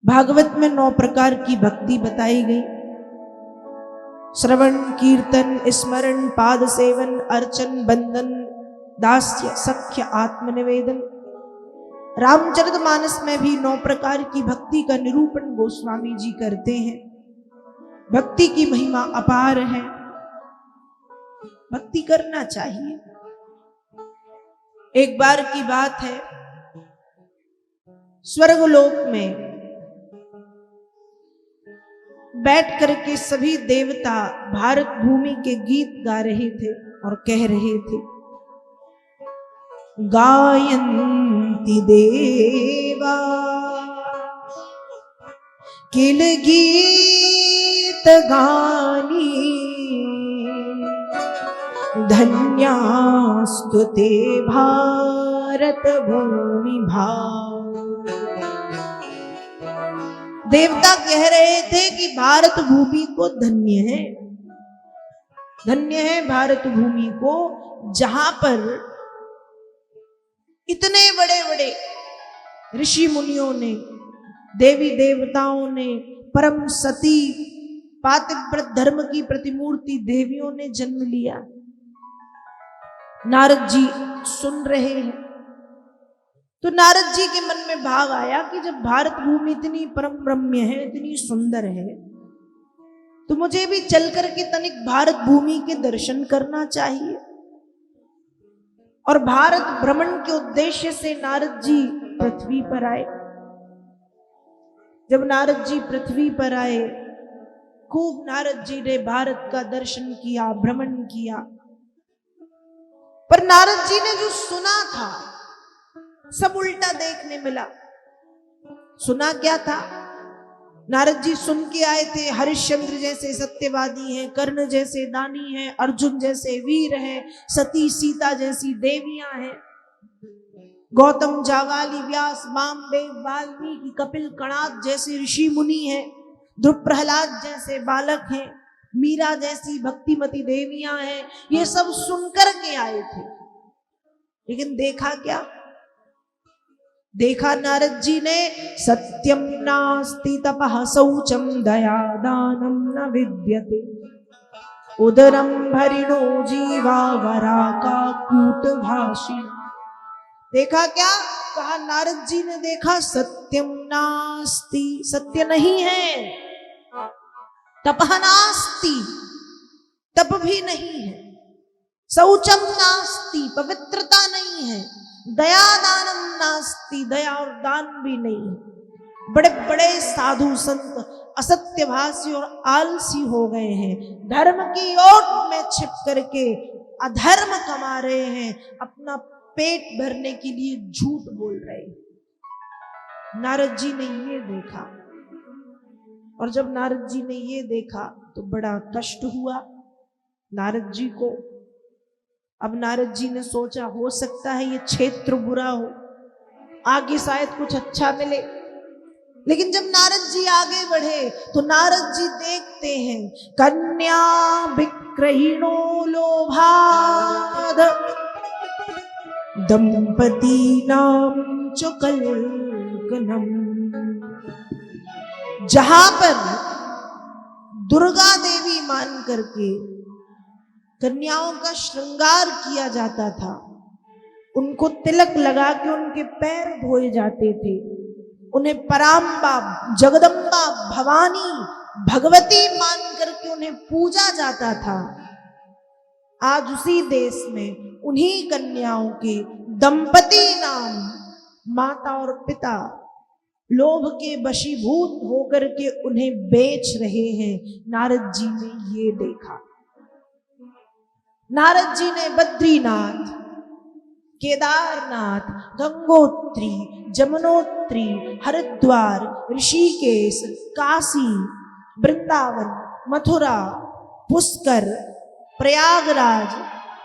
भागवत में 9 प्रकार की भक्ति बताई गई। श्रवण, कीर्तन, स्मरण, पाद सेवन, अर्चन, बंदन, दास्य, सख्य, आत्मनिवेदन। रामचरितमानस में भी 9 प्रकार की भक्ति का निरूपण गोस्वामी जी करते हैं। भक्ति की महिमा अपार है, भक्ति करना चाहिए। एक बार की बात है, स्वर्गलोक में बैठ करके सभी देवता भारत भूमि के गीत गा रहे थे और कह रहे थे, गायन्ति देवा किल गीत गानी, धन्यास्तु ते भारत भूमि भाव। देवता कह रहे थे कि भारत भूमि को धन्य है, धन्य है भारत भूमि को, जहां पर इतने बड़े बड़े ऋषि मुनियों ने, देवी देवताओं ने, परम सती पातिव्रत धर्म की प्रतिमूर्ति देवियों ने जन्म लिया। नारद जी सुन रहे हैं तो नारद जी के मन में भाव आया कि जब भारत भूमि इतनी परम रम्य है, इतनी सुंदर है, तो मुझे भी चल करके तनिक भारत भूमि के दर्शन करना चाहिए। और भारत भ्रमण के उद्देश्य से नारद जी पृथ्वी पर आए। जब नारद जी पृथ्वी पर आए, खूब नारद जी ने भारत का दर्शन किया, भ्रमण किया। पर नारद जी ने जो सुना था सब उल्टा देखने मिला। सुना क्या था? नारद जी सुन के आए थे हरिश्चंद्र जैसे सत्यवादी हैं, कर्ण जैसे दानी हैं, अर्जुन जैसे वीर हैं, सती सीता जैसी देवियां हैं, गौतम, जावाली, व्यास, वामदेव, वाल्मीकि, कपिल, कणाद जैसे ऋषि मुनि हैं, ध्रुव प्रहलाद जैसे बालक हैं, मीरा जैसी भक्तिमती देवियां हैं। ये सब सुनकर के आए थे, लेकिन देखा क्या? देखा नारद जी ने, सत्यम नास्ति तपः शौचम दया दानम न विद्यते, उदरम भरिणो जीवा वराका कूट भाषिण। देखा क्या? कहा नारद जी ने देखा, सत्यम नास्ति, सत्य नहीं है, तपः नास्ति, तप भी नहीं है, शौचम नास्ति, पवित्रता नहीं है, दया दानम नास्ति, दया और दान भी नहीं है। बड़े बड़े साधु संत असत्यभाषी और आलसी हो गए हैं, धर्म की ओट में छिप करके अधर्म कमा रहे हैं, अपना पेट भरने के लिए झूठ बोल रहे हैं। नारद जी ने ये देखा, और जब नारद जी ने ये देखा तो बड़ा कष्ट हुआ नारद जी को। अब नारद जी ने सोचा, हो सकता है ये क्षेत्र बुरा हो, आगे शायद कुछ अच्छा मिले। लेकिन जब नारद जी आगे बढ़े तो नारद जी देखते हैं, कन्या विक्रहिणो लोभाद दंपति नाम चुकलकनम। जहां पर दुर्गा देवी मान करके कन्याओं का श्रृंगार किया जाता था, उनको तिलक लगा के उनके पैर धोए जाते थे, उन्हें पराम्बा, जगदम्बा, भवानी, भगवती मान करके उन्हें पूजा जाता था। आज उसी देश में उन्हीं कन्याओं के दंपति नाम, माता और पिता लोभ के वशीभूत होकर के उन्हें बेच रहे हैं। नारद जी ने ये देखा। नारद जी ने बद्रीनाथ, केदारनाथ, गंगोत्री, जमुनोत्री, हरिद्वार, ऋषिकेश, काशी, वृंदावन, मथुरा, पुष्कर, प्रयागराज,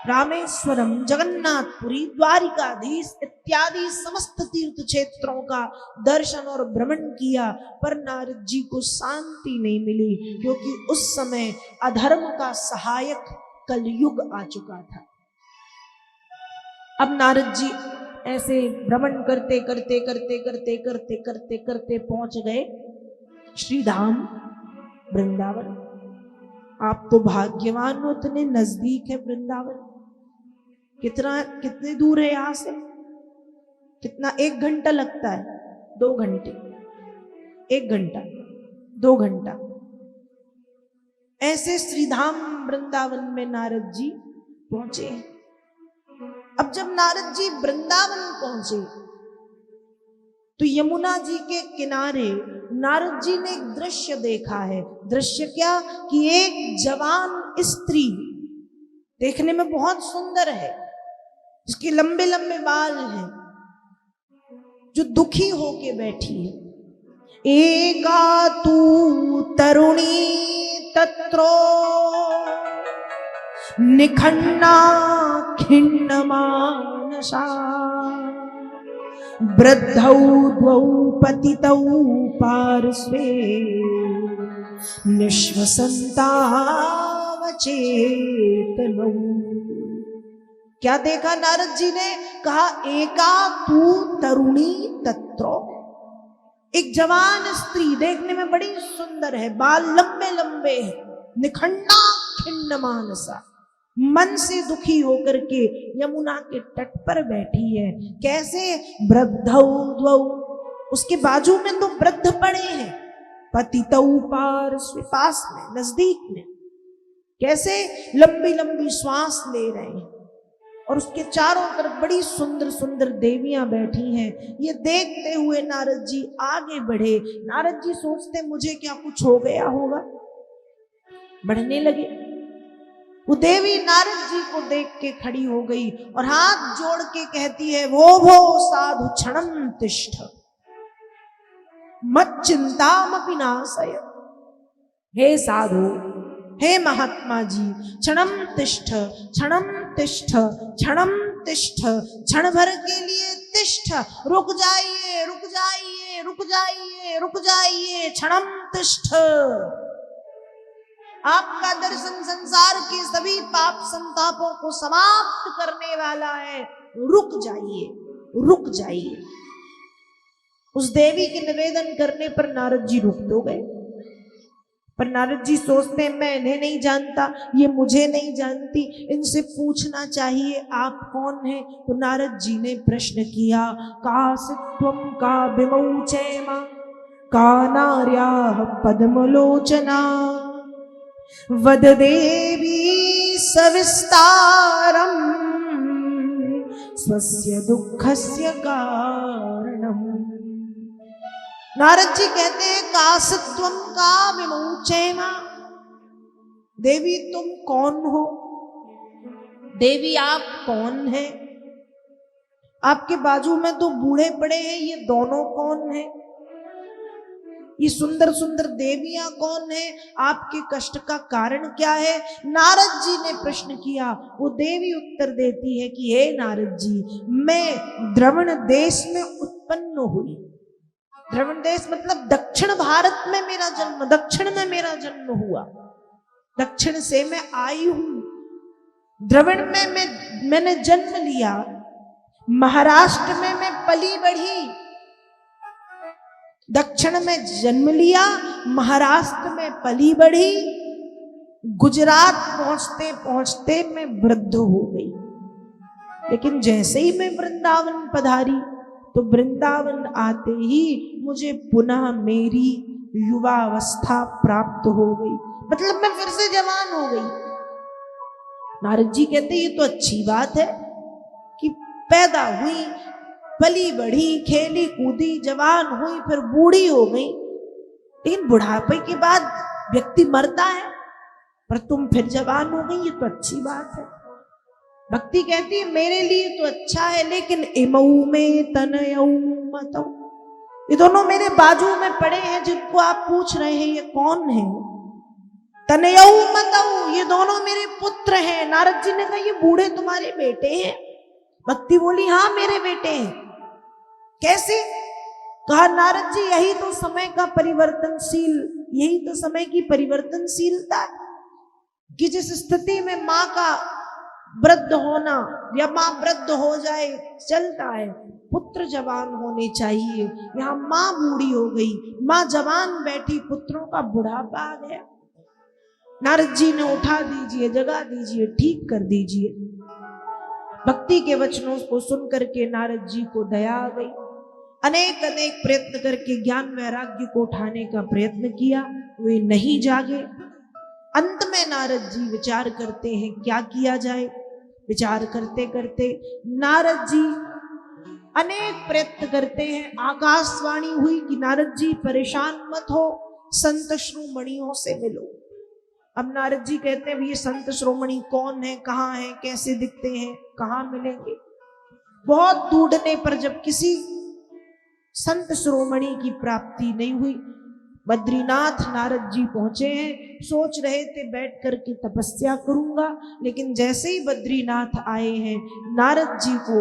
रामेश्वरम, जगन्नाथपुरी, द्वारिकाधीश इत्यादि समस्त तीर्थ क्षेत्रों का दर्शन और भ्रमण किया, पर नारद जी को शांति नहीं मिली, क्योंकि उस समय अधर्म का सहायक कलयुग आ चुका था। अब नारद जी ऐसे भ्रमण करते करते करते करते करते करते करते पहुंच गए श्री धाम वृंदावन। आप तो भाग्यवान हो, इतने नजदीक है वृंदावन। कितने दूर है यहां से? कितना? 1 घंटा लगता है? 2 घंटे? 1 घंटा, 2 घंटा। ऐसे श्रीधाम वृंदावन में नारद जी पहुंचे। अब जब नारद जी वृंदावन पहुंचे तो यमुना जी के किनारे नारद जी ने एक दृश्य देखा है। दृश्य क्या? कि एक जवान स्त्री, देखने में बहुत सुंदर है, इसके लंबे लंबे बाल हैं, जो दुखी होके बैठी है। एका तू तरुणी तत्रो निखन्ना खिन्न मानसा वृद्धौ द्वौ पतितौ पार्श्वे निश्वसन्तावचेतनौ। क्या देखा नारद जी ने? कहा एका तू तरुणी तत्रो, एक जवान स्त्री देखने में बड़ी सुंदर है, बाल लंबे लंबे हैं, निखंडा खिन्न मानसा, मन से दुखी होकर के यमुना के तट पर बैठी है। कैसे? वृद्धौ द्वौ, उसके बाजू में 2 वृद्ध पड़े हैं, पतितौ पार्श्वे, पास में, नजदीक में। कैसे? लंबी लंबी श्वास ले रहे हैं, और उसके चारों तरफ बड़ी सुंदर सुंदर देवियां बैठी हैं। ये देखते हुए नारद जी आगे बढ़े। नारद जी सोचते मुझे क्या कुछ हो गया होगा, बढ़ने लगे। वो देवी नारद जी को देख के खड़ी हो गई और हाथ जोड़ के कहती है, वो साधु क्षणम तिष्ठ मत चिंतामपि नाशय। हे साधु, हे महात्मा जी, क्षणम तिष्ठ, क्षणम तिष्ठ, क्षणम तिष्ठ, क्षण भर के लिए तिष्ठ, रुक जाइए, रुक जाइए, रुक जाइए, रुक जाइए, क्षणम तिष्ठ। आपका दर्शन संसार के सभी पाप संतापों को समाप्त करने वाला है, रुक जाइए, रुक जाइए। उस देवी के निवेदन करने पर नारद जी रुक तो गए, पर नारद जी सोचते हैं मैं इन्हें नहीं जानता, ये मुझे नहीं जानती, इनसे पूछना चाहिए आप कौन हैं। तो नारद जी ने प्रश्न किया, कासित्वं का विमौचैमा का नार्याः पद्मलोचना वद देवी सविस्तारम स्वस्य दुःखस्य कारणम्। नारद जी कहते हैं, कासत्वम का विमोचैमा, देवी तुम कौन हो? देवी आप कौन हैं? आपके बाजू में 2 बूढ़े पड़े हैं, ये दोनों कौन हैं? ये सुंदर सुंदर देवियां कौन हैं? आपके कष्ट का कारण क्या है? नारद जी ने प्रश्न किया। वो देवी उत्तर देती है कि हे नारद जी, मैं द्रवण देश में उत्पन्न हुई। द्रवण देश मतलब दक्षिण भारत में मेरा जन्म, दक्षिण में मेरा जन्म हुआ, दक्षिण से मैं आई हूं। द्रवण में मैंने जन्म लिया, महाराष्ट्र में मैं पली बढ़ी, दक्षिण में जन्म लिया, महाराष्ट्र में पली बढ़ी, गुजरात पहुंचते पहुंचते मैं वृद्ध हो गई। लेकिन जैसे ही मैं वृंदावन पधारी तो वृंदावन आते ही मुझे पुनः मेरी युवावस्था प्राप्त हो गई, मतलब मैं फिर से जवान हो गई। नारद जी कहते ये तो अच्छी बात है कि पैदा हुई, पली बढ़ी, खेली कूदी, जवान हुई, फिर बूढ़ी हो गई, लेकिन बुढ़ापे के बाद व्यक्ति मरता है, पर तुम फिर जवान हो गई, ये तो अच्छी बात है। भक्ति कहती है मेरे लिए तो अच्छा है, लेकिन इमऊ में तनयऊ मतौ, ये दोनों मेरे बाजू में पड़े हैं जिनको आप पूछ रहे हैं ये कौन है? तनयऊ मतौ, ये दोनों मेरे पुत्र हैं। नारद जी ने कहा ये बूढ़े तुम्हारे बेटे हैं? भक्ति बोली हाँ मेरे बेटे हैं। कैसे? कहा नारद जी यही तो समय का परिवर्तनशील, यही तो समय की परिवर्तनशीलता कि जिस स्थिति में माँ का वृद्ध होना या माँ वृद्ध हो जाए चलता है, पुत्र जवान होने चाहिए। यहाँ माँ बूढ़ी हो गई, माँ जवान बैठी, पुत्रों का बुढ़ापा आ गया। नारद जी ने उठा दीजिए, जगा दीजिए, ठीक कर दीजिए। भक्ति के वचनों को सुन करके नारद जी को दया आ गई। अनेक अनेक प्रयत्न करके ज्ञान वैराग्य को उठाने का प्रयत्न किया, वे नहीं जागे। अंत में नारद जी विचार करते हैं क्या किया जाए। विचार करते करते नारद जी अनेक प्रयत्न करते हैं। आकाशवाणी हुई कि नारद जी परेशान मत हो, संत श्रोमणियों से मिलो। अब नारद जी कहते हैं ये संत श्रोमणी कौन है, कहाँ है, कैसे दिखते हैं, कहाँ मिलेंगे। बहुत ढूंढने पर जब किसी संत श्रोमणी की प्राप्ति नहीं हुई, बद्रीनाथ नारद जी पहुंचे हैं। सोच रहे थे बैठ करके तपस्या करूंगा, लेकिन जैसे ही बद्रीनाथ आए हैं नारद जी को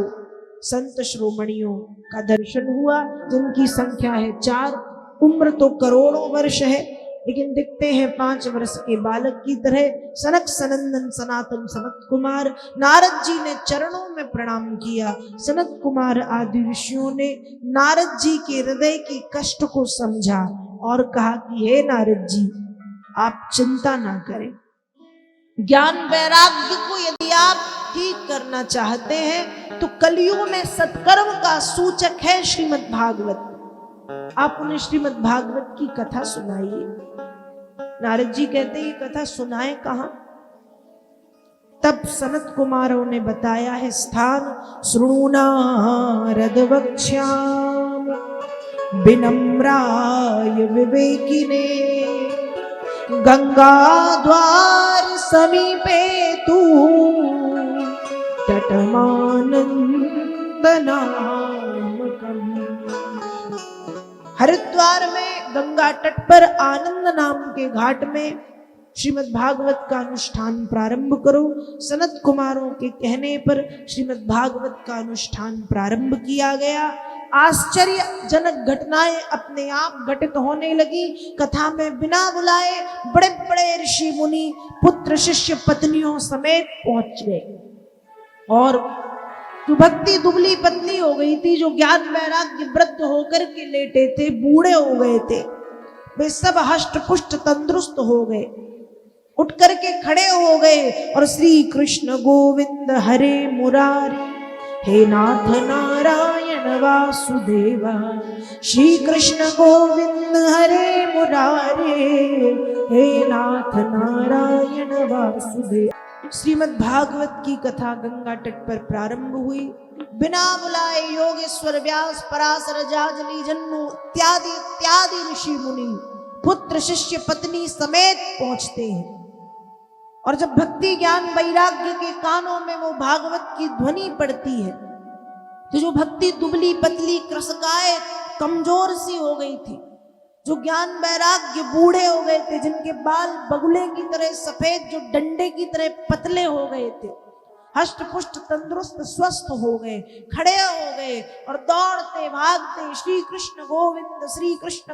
संत श्रोमणियों का दर्शन हुआ, जिनकी संख्या है 4। उम्र तो करोड़ों वर्ष है, लेकिन दिखते हैं 5 वर्ष के बालक की तरह। सनक सनंदन सनातन सनत कुमार। नारद जी ने चरणों में प्रणाम किया। सनत कुमार आदि ऋषियों ने नारद जी के हृदय की कष्ट को समझा और कहा कि हे नारद जी, आप चिंता ना करें। ज्ञान वैराग्य को यदि आप ठीक करना चाहते हैं तो कलियुग में सत्कर्म का सूचक है श्रीमद् भागवत। आप उन्हें श्रीमद् भागवत की कथा सुनाइए। नारद जी कहते ये कथा सुनाए कहां? तब सनत कुमारों ने बताया है स्थान। शृणुनारद वक्ष्याम विनम्राय विवेकिने गंगा द्वार समीपे तू तटमानंदनामकम्। हरिद्वार में गंगा तट पर आनंद नाम के घाट में श्रीमद् भागवत का अनुष्ठान प्रारंभ करो। सनत कुमारों के कहने पर श्रीमद् भागवत का अनुष्ठान प्रारंभ किया गया। आश्चर्यजनक घटनाएं अपने आप घटित होने लगी। कथा में बिना बुलाए बड़े बड़े ऋषि मुनि पुत्र शिष्य पत्नियों समेत पहुंच गए। और जो भक्ति दुबली पतली हो गई थी, जो ज्ञान वैराग्य वृद्ध होकर के लेटे थे, बूढ़े हो गए थे, वे सब हष्ट पुष्ट तंदुरुस्त हो गए, उठ करके खड़े हो गए और श्री कृष्ण गोविंद हरे मुरारी, हे नाथ नारायण वासुदेव, श्री कृष्ण गोविंद हरे मुरारे, हे नाथ नारायण वासुदेव। श्रीमद् भागवत की कथा गंगा तट पर प्रारंभ हुई। बिना बुलाए योगेश्वर व्यास पराशर जाजली जन्मू इत्यादि इत्यादि ऋषि मुनि पुत्र शिष्य पत्नी समेत पहुंचते हैं। और जब भक्ति ज्ञान वैराग्य के कानों में वो भागवत की ध्वनि पड़ती है तो जो भक्ति दुबली पतली कृशकाय कमजोर सी हो गई थी, जो ज्ञान वैराग्य बूढ़े हो गए थे, जिनके बाल बगुले की तरह सफेद, जो डंडे की तरह पतले हो गए थे, हष्ट पुष्ट तंदुरुस्त स्वस्थ हो गए, खड़े हो गए और दौड़ते भागते श्री कृष्ण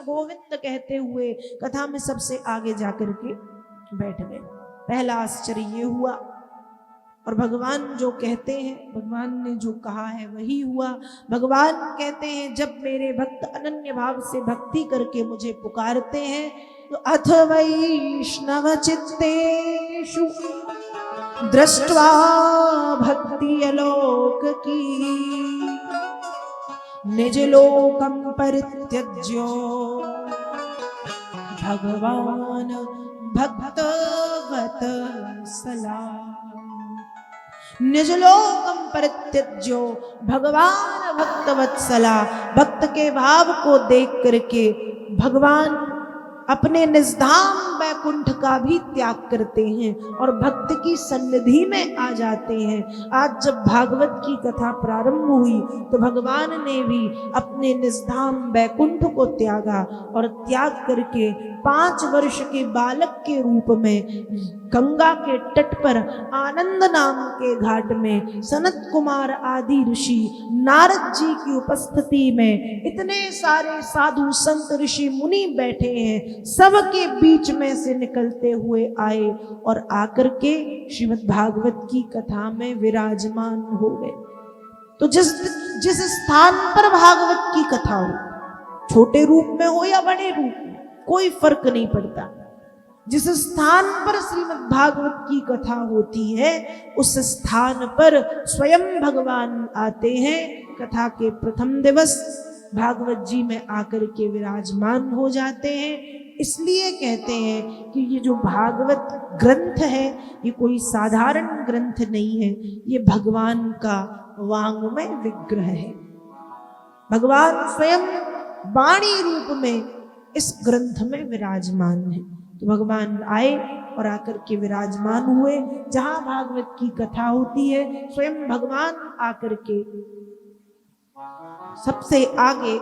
गोविंद कहते हुए कथा में सबसे आगे जाकर के बैठ गए। पहला आश्चर्य ये हुआ। और भगवान जो कहते हैं, भगवान ने जो कहा है वही हुआ। भगवान कहते हैं जब मेरे भक्त अनन्य भाव से भक्ति करके मुझे पुकारते हैं तो अथ वैष्णव चित्तेषु दृष्ट्वा भक्ति अलोक की निज लोकम परित्यज्यो भगवान भक्तवत सला। निज लोकम परित्यज्यो भगवान भक्तवत्सला। भक्त के भाव को देख करके भगवान अपने निजधाम वैकुंठ का भी त्याग करते हैं और भक्त की सन्निधि में आ जाते हैं। आज जब भागवत की कथा प्रारंभ हुई तो भगवान ने भी अपने निजधाम वैकुंठ को त्यागा और त्याग करके 5 वर्ष के बालक के रूप में गंगा के तट पर आनंद नाम के घाट में सनत कुमार आदि ऋषि नारद जी की उपस्थिति में इतने सारे साधु संत ऋषि मुनि बैठे हैं, सबके बीच में से निकलते हुए आए और आकर के श्रीमद् भागवत की कथा में विराजमान हो गए। तो जिस जिस स्थान पर भागवत की कथा हो, छोटे रूप में हो या बड़े रूप में, कोई फर्क नहीं पड़ता, जिस स्थान पर श्रीमद् भागवत की कथा होती है उस स्थान पर स्वयं भगवान आते हैं। कथा के प्रथम दिवस भागवत जी में आकर के विराजमान हो जाते हैं। इसलिए कहते हैं कि ये जो भागवत ग्रंथ है ये कोई साधारण ग्रंथ नहीं है, ये भगवान का वांग्मय विग्रह है। भगवान स्वयं वाणी रूप में इस ग्रंथ में विराजमान है। तो भगवान आए और आकर के विराजमान हुए। जहां भागवत की कथा होती है स्वयं भगवान आकर के सबसे आगे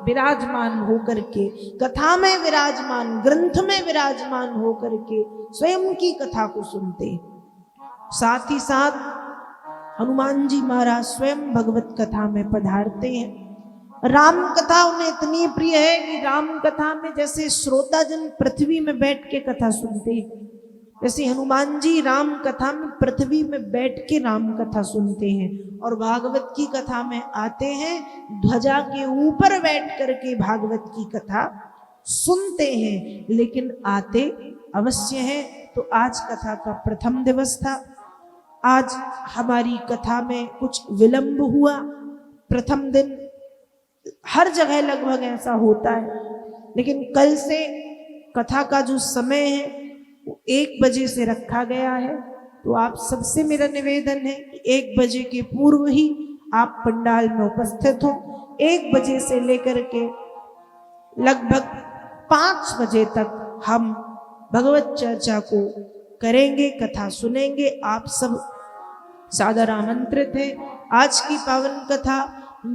विराजमान होकर के, कथा में विराजमान, ग्रंथ में विराजमान होकर के स्वयं की कथा को सुनते हैं। साथ ही साथ हनुमान जी महाराज स्वयं भगवत कथा में पधारते हैं। राम कथा उन्हें इतनी प्रिय है कि राम कथा में जैसे श्रोताजन पृथ्वी में बैठ के कथा सुनते हैं, वैसे हनुमान जी राम कथा में पृथ्वी में बैठ के राम कथा सुनते हैं। और भागवत की कथा में आते हैं, ध्वजा के ऊपर बैठ करके भागवत की कथा सुनते हैं, लेकिन आते अवश्य हैं। तो आज कथा का प्रथम दिवस था। आज हमारी कथा में कुछ विलंब हुआ। प्रथम दिन हर जगह लगभग ऐसा होता है, लेकिन कल से कथा का जो समय है वो 1 बजे से रखा गया है। तो आप सबसे मेरा निवेदन है कि 1 बजे के पूर्व ही आप पंडाल में उपस्थित हो। 1 बजे से लेकर के लगभग 5 बजे तक हम भगवत चर्चा को करेंगे, कथा सुनेंगे। आप सब सादर आमंत्रित हैं। आज की पावन कथा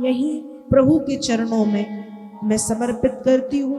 यही प्रभु के चरणों में मैं समर्पित करती हूँ।